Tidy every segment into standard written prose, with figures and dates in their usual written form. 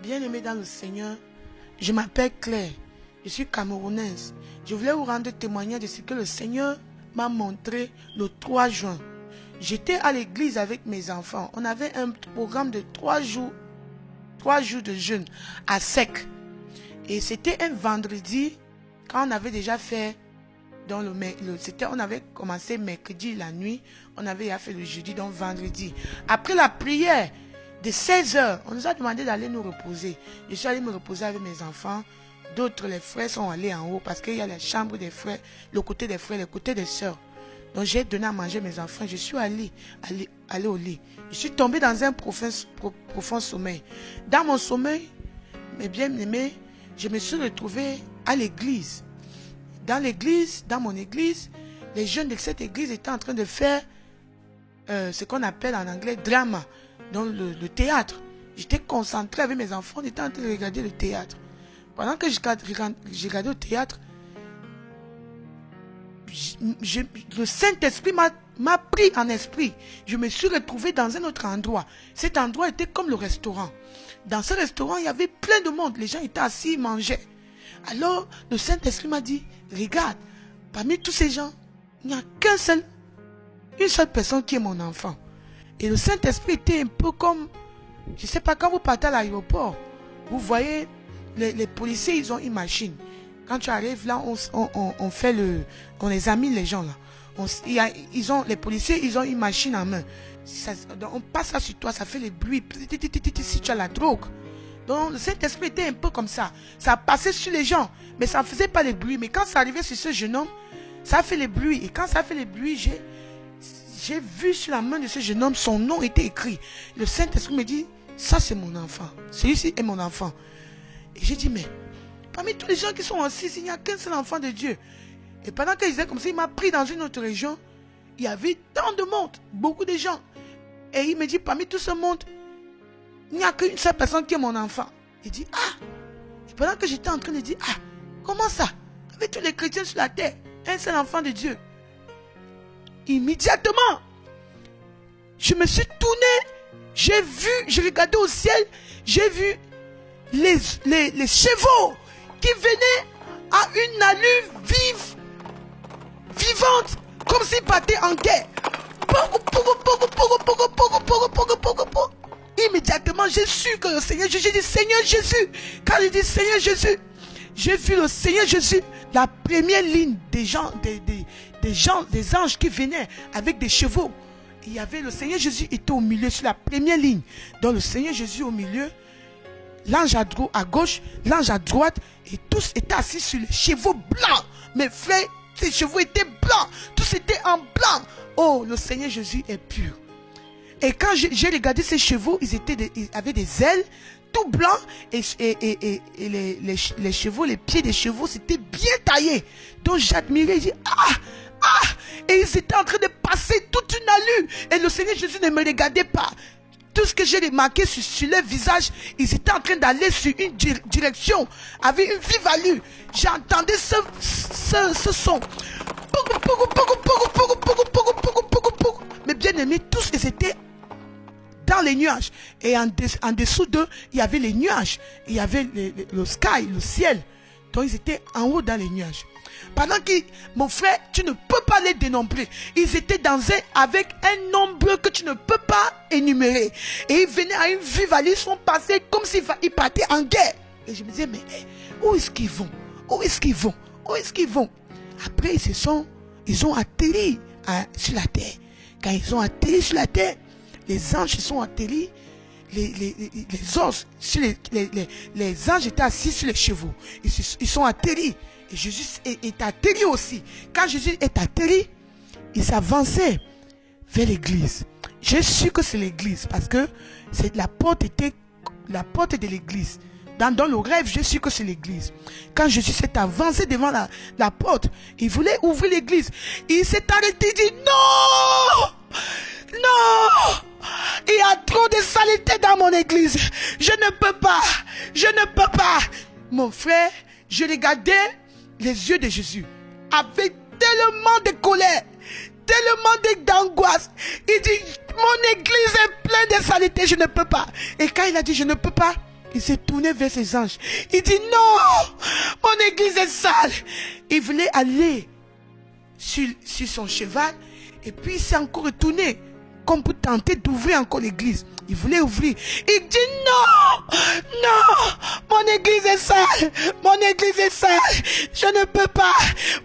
Bien-aimés dans le Seigneur, je m'appelle Claire, je suis camerounaise. Je voulais vous rendre témoignage de ce que le Seigneur m'a montré le 3 juin. J'étais à l'église avec mes enfants. On avait un programme de 3 jours de jeûne à sec. Et c'était un vendredi, quand on avait déjà fait, on avait commencé mercredi la nuit, on avait fait le jeudi, donc vendredi. Après la prière de 16 h, on nous a demandé d'aller nous reposer. Je suis allé me reposer avec mes enfants. D'autres, les frères sont allés en haut parce qu'il y a la chambre des frères, le côté des frères, le côté des sœurs. Donc j'ai donné à manger mes enfants. Je suis allé au lit. Je suis tombé dans un profond sommeil. Dans mon sommeil, mes bien-aimés, je me suis retrouvé à l'église. Dans mon église, les jeunes de cette église étaient en train de faire ce qu'on appelle en anglais drama, donc le théâtre. J'étais concentré avec mes enfants, on était en train de regarder le théâtre. Pendant que je regardais le théâtre, le Saint-Esprit m'a pris en esprit. Je me suis retrouvé dans un autre endroit. Cet endroit était comme le restaurant. Dans ce restaurant, il y avait plein de monde. Les gens étaient assis, ils mangeaient. Alors, le Saint-Esprit m'a dit, regarde, parmi tous ces gens, il n'y a une seule personne qui est mon enfant. Et le Saint-Esprit était un peu comme, je ne sais pas, quand vous partez à l'aéroport, vous voyez, les policiers, ils ont une machine. Quand tu arrives là, on examine les gens là. Les policiers, ils ont une machine en main. On passe ça sur toi, ça fait les bruits. Si tu as la drogue. Donc le Saint-Esprit était un peu comme ça. Ça passait sur les gens, mais ça ne faisait pas les bruits. Mais quand ça arrivait sur ce jeune homme, ça a fait les bruits. Et quand ça a fait les bruits, j'ai vu sur la main de ce jeune homme, son nom était écrit. Le Saint-Esprit me dit, ça c'est mon enfant. Celui-ci est mon enfant. Et j'ai dit, mais parmi tous les gens qui sont assis, il n'y a qu'un seul enfant de Dieu. Et pendant qu'il disait comme ça, il m'a pris dans une autre région. Il y avait tant de monde, beaucoup de gens. Et il me dit, parmi tout ce monde, il n'y a qu'une seule personne qui est mon enfant. Il dit, ah. Et pendant que j'étais en train de dire, ah, comment ça? Avec tous les chrétiens sur la terre, un seul enfant de Dieu. Immédiatement, je me suis tourné, j'ai regardé au ciel, j'ai vu les chevaux qui venaient à une allure vivante, comme s'ils partaient en guerre. Immédiatement, j'ai su que le Seigneur Jésus, j'ai dit Seigneur Jésus. Quand j'ai dit Seigneur Jésus, j'ai vu le Seigneur Jésus, la première ligne des anges qui venaient avec des chevaux. Il y avait le Seigneur Jésus était au milieu, sur la première ligne. Donc le Seigneur Jésus au milieu, l'ange à gauche, l'ange à droite, et tous étaient assis sur les chevaux blancs. Mes frères, ces chevaux étaient blancs, tous étaient en blanc. Oh, le Seigneur Jésus est pur. Et quand j'ai regardé ces chevaux, ils avaient des ailes tout blancs, et les chevaux, les pieds des chevaux, c'était bien taillé. Donc j'admirais, j'ai dit, et ils étaient en train de passer toute une allure. Et le Seigneur Jésus ne me regardait pas. Tout ce que j'ai remarqué sur leur visage, ils étaient en train d'aller sur une direction, avec une vive allure. J'entendais ce son. Mais bien aimés, tous ils étaient dans les nuages. Et en dessous d'eux, il y avait les nuages. Il y avait le sky, le ciel. Donc ils étaient en haut dans les nuages. Pendant que, mon frère, tu ne peux pas les dénombrer. Ils étaient avec un nombre que tu ne peux pas énumérer. Et ils venaient à une vive allure, ils sont passés comme s'ils partaient en guerre. Et je me disais, mais où est-ce qu'ils vont? Où est-ce qu'ils vont? Où est-ce qu'ils vont? Après, ils ont atterri sur la terre. Quand ils ont atterri sur la terre, les anges sont atterris. Les anges étaient assis sur les chevaux. Ils sont atterris. Et Jésus est atterri aussi. Quand Jésus est atterri, il s'avançait vers l'église. J'ai su que c'est l'église parce que la porte était la porte de l'église. Dans le rêve, j'ai su que c'est l'église. Quand Jésus s'est avancé devant la porte, il voulait ouvrir l'église. Il s'est arrêté et dit non! Non! Il y a trop de saleté dans mon église. Je ne peux pas. Je ne peux pas. Mon frère, je regardais les yeux de Jésus avec tellement de colère, tellement d'angoisse. Il dit, mon église est pleine de saleté, je ne peux pas. Et quand il a dit, je ne peux pas, Il s'est tourné vers ses anges. Il dit non, mon église est sale. Il voulait aller sur son cheval et puis il s'est encore retourné comme pour tenter d'ouvrir encore l'église. Il voulait ouvrir. Il dit non, non, mon église est sale, mon église est sale, je ne peux pas,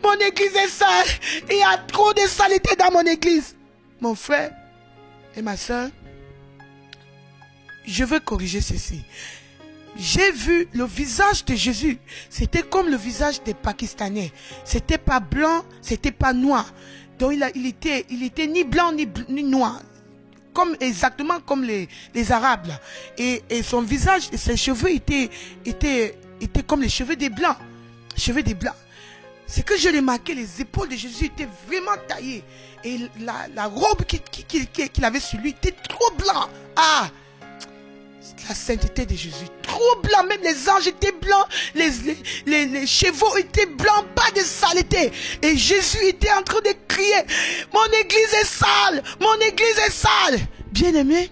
mon église est sale, il y a trop de saleté dans mon église. Mon frère et ma soeur, je veux corriger ceci. J'ai vu le visage de Jésus, c'était comme le visage des Pakistanais. C'était pas blanc, c'était pas noir. Donc il était ni blanc ni noir. Exactement comme les Arabes là. Et son visage et ses cheveux étaient comme les cheveux des blancs. Cheveux des blancs. C'est que je remarqué, les épaules de Jésus étaient vraiment taillées. Et la robe qu'il avait sur lui était trop blanc. Ah! La sainteté de Jésus, trop blanc, même les anges étaient blancs, les chevaux étaient blancs, pas de saleté. Et Jésus était en train de crier, mon église est sale, mon église est sale. Bien aimé,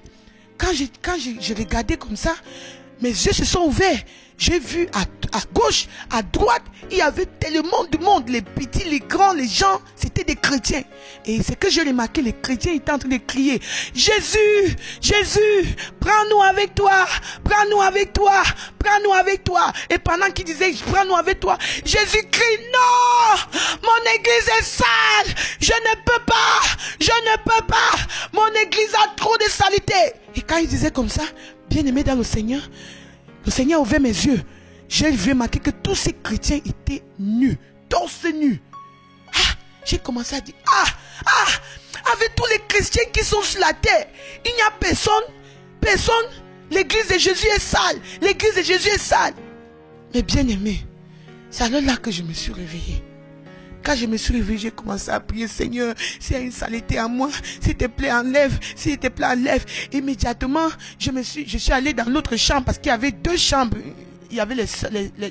quand j'ai regardé comme ça, mes yeux se sont ouverts. J'ai vu à gauche, à droite, il y avait tellement de monde, les petits, les grands, les gens, c'était des chrétiens. Et c'est que j'ai remarqué, les chrétiens étaient en train de crier, Jésus, Jésus, prends-nous avec toi, prends-nous avec toi, prends-nous avec toi. Et pendant qu'ils disaient, prends-nous avec toi, Jésus crie, non, mon église est sale, je ne peux pas, je ne peux pas, mon église a trop de saleté. Et quand il disait comme ça, bien aimé dans le Seigneur a ouvert mes yeux. J'ai remarqué que tous ces chrétiens étaient nus, torse nus. Ah, j'ai commencé à dire, avec tous les chrétiens qui sont sur la terre, il n'y a personne. L'église de Jésus est sale. L'église de Jésus est sale. Mais bien aimé, c'est alors là que je me suis réveillé. Quand je me suis réveillé, j'ai commencé à prier, Seigneur, s'il y a une saleté à moi, s'il te plaît, enlève, s'il te plaît, enlève. Immédiatement, je suis allé dans l'autre chambre parce qu'il y avait deux chambres. Il y avait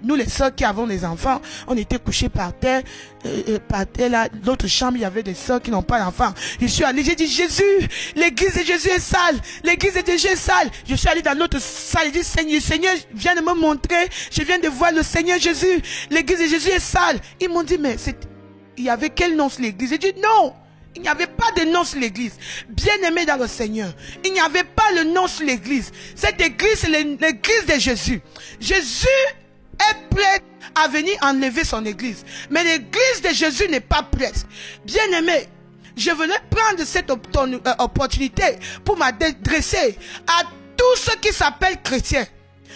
nous les sœurs qui avons les enfants, on était couchés par terre là, l'autre chambre, il y avait des sœurs qui n'ont pas d'enfants. Je suis allé, j'ai dit, Jésus, l'église de Jésus est sale, l'église de Jésus est sale. Je suis allé dans l'autre salle, j'ai dit, Seigneur, viens de me montrer, je viens de voir le Seigneur Jésus, l'église de Jésus est sale. Ils m'ont dit, mais il y avait quel nom sur l'église? J'ai dit, non, il n'y avait pas de nom sur l'église. Bien-aimé dans le Seigneur, il n'y avait pas le nom sur l'église. Cette église, c'est l'église de Jésus. Jésus est prêt à venir enlever son église. Mais l'église de Jésus n'est pas prête. Bien-aimé, je voulais prendre cette opportunité pour m'adresser à tous ceux qui s'appellent chrétiens.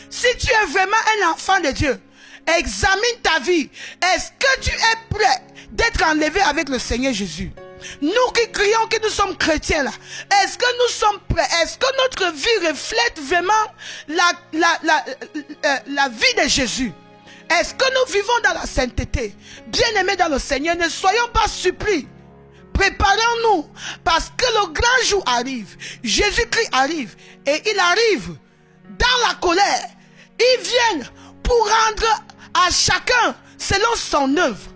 Si tu es vraiment un enfant de Dieu, examine ta vie. Est-ce que tu es prêt d'être enlevé avec le Seigneur Jésus? Nous qui crions que nous sommes chrétiens là, est-ce que nous sommes prêts? Est-ce que notre vie reflète vraiment la vie de Jésus? Est-ce que nous vivons dans la sainteté? Bien-aimés dans le Seigneur, ne soyons pas surpris. Préparons-nous parce que le grand jour arrive. Jésus-Christ arrive et il arrive dans la colère. Il vient pour rendre à chacun selon son œuvre.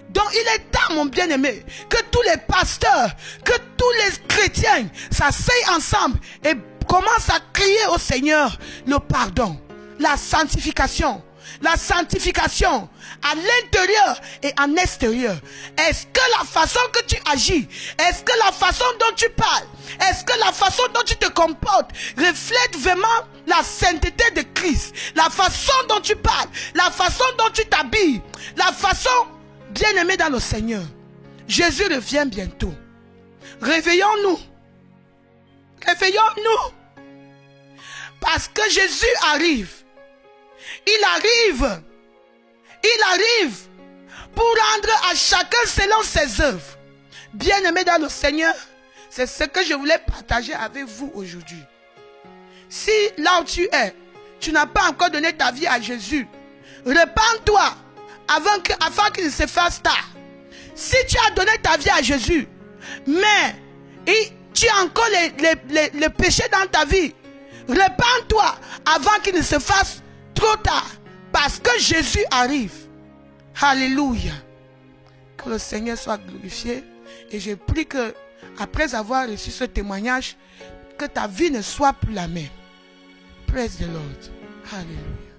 Donc il est temps, mon bien-aimé, que tous les pasteurs, que tous les chrétiens s'asseyent ensemble et commencent à crier au Seigneur le pardon, la sanctification à l'intérieur et en extérieur. Est-ce que la façon que tu agis, est-ce que la façon dont tu parles, est-ce que la façon dont tu te comportes reflète vraiment la sainteté de Christ? La façon dont tu parles, la façon dont tu t'habilles, la façon... Bien-aimés dans le Seigneur, Jésus revient bientôt. Réveillons-nous. Réveillons-nous. Parce que Jésus arrive. Il arrive pour rendre à chacun selon ses œuvres. Bien-aimés dans le Seigneur, c'est ce que je voulais partager avec vous aujourd'hui. Si là où tu es, tu n'as pas encore donné ta vie à Jésus, repens-toi. Afin qu'il se fasse tard. Si tu as donné ta vie à Jésus, mais tu as encore les péchés dans ta vie, repens-toi avant qu'il ne se fasse trop tard. Parce que Jésus arrive. Alléluia. Que le Seigneur soit glorifié. Et je prie que, après avoir reçu ce témoignage, que ta vie ne soit plus la même. Praise the Lord. Alléluia.